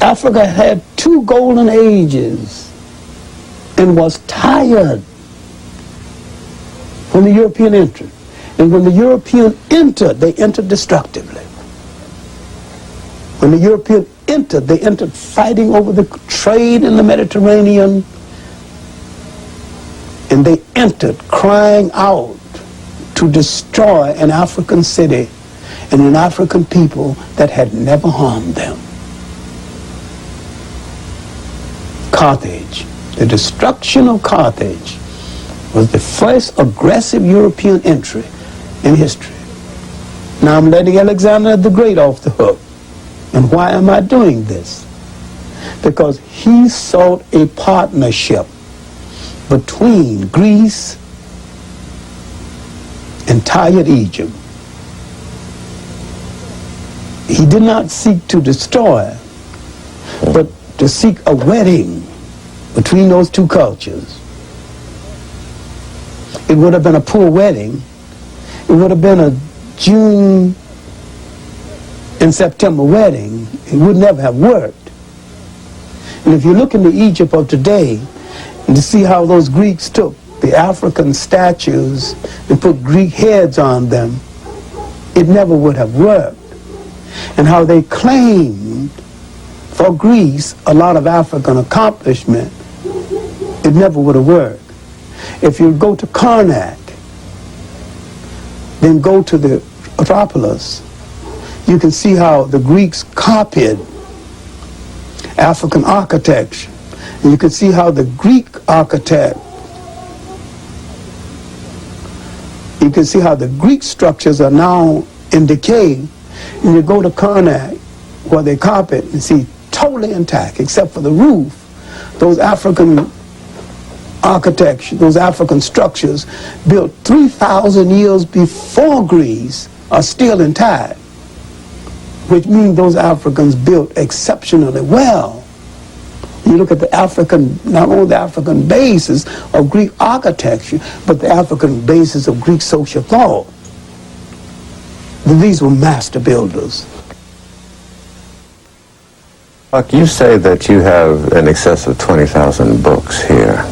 Africa had 2 golden ages and was tired when the European entered. And when the European entered, they entered destructively. When the European entered, they entered fighting over the trade in the Mediterranean, and they entered crying out to destroy an African city and an African people that had never harmed them. Carthage, the destruction of Carthage, was the first aggressive European entry in history. Now I'm letting Alexander the Great off the hook. And why am I doing this? Because he sought a partnership between Greece and tired Egypt. He did not seek to destroy, but to seek a wedding between those 2 cultures. It would have been a poor wedding. It would have been a June and September wedding. It would never have worked. And if you look into Egypt of today and to see how those Greeks took the African statues and put Greek heads on them, it never would have worked. And how they claimed for Greece a lot of African accomplishment, it never would have worked. If you go to Karnak, then go to the Acropolis, you can see how the Greeks copied African architecture. And you can see how the Greek architect, you can see how the Greek structures are now in decay. And you go to Karnak, where they copied, and see totally intact, except for the roof. Those African architecture, those African structures built 3,000 years before Greece are still intact, which means those Africans built exceptionally well. You look at the African, not only the African basis of Greek architecture, but the African basis of Greek social thought. These were master builders. Clarke, you say that you have in excess of 20,000 books here.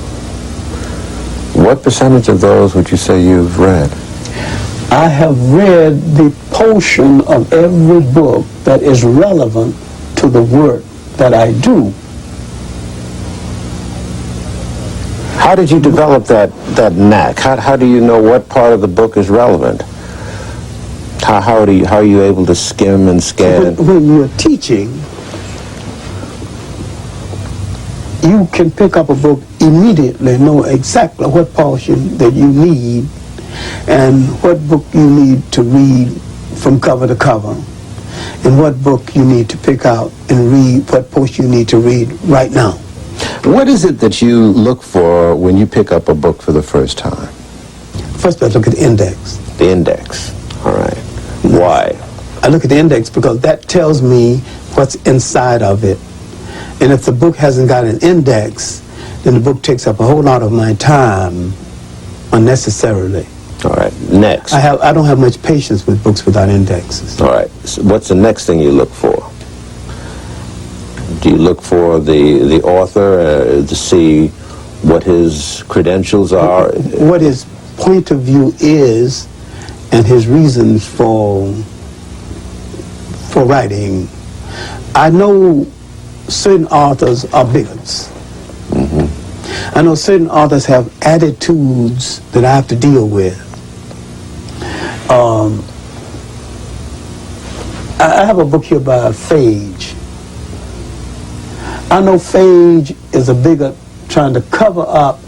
What percentage of those would you say you've read? I have read the portion of every book that is relevant to the work that I do. How did you develop that knack? How do you know what part of the book is relevant? How are you able to skim and scan? When you're teaching, you can pick up a book immediately, know exactly what portion that you need and what book you need to read from cover to cover, and what book you need to pick out and read, what portion you need to read right now. What is it that you look for when you pick up a book for the first time? First, I look at the index. The index, all right. Why? I look at the index because that tells me what's inside of it. And if the book hasn't got an index, then the book takes up a whole lot of my time unnecessarily. All right, next. I don't have much patience with books without indexes. All right, so what's the next thing you look for? Do you look for the author to see what his credentials are? What his point of view is and his reasons for writing. I know certain authors are bigots. I know certain authors have attitudes that I have to deal with. I have a book here by Phage. I know Phage is a bigot trying to cover up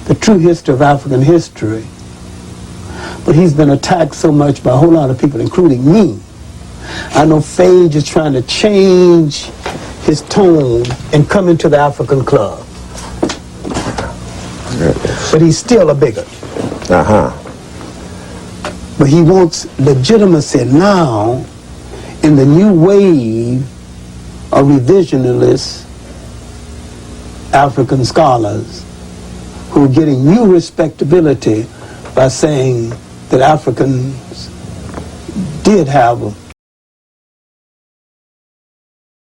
the true history of African history, but he's been attacked so much by a whole lot of people, including me. I know Phage is trying to change his tone and come into the African club. But he's still a bigot. But he wants legitimacy now in the new wave of revisionist African scholars who are getting new respectability by saying that Africans did have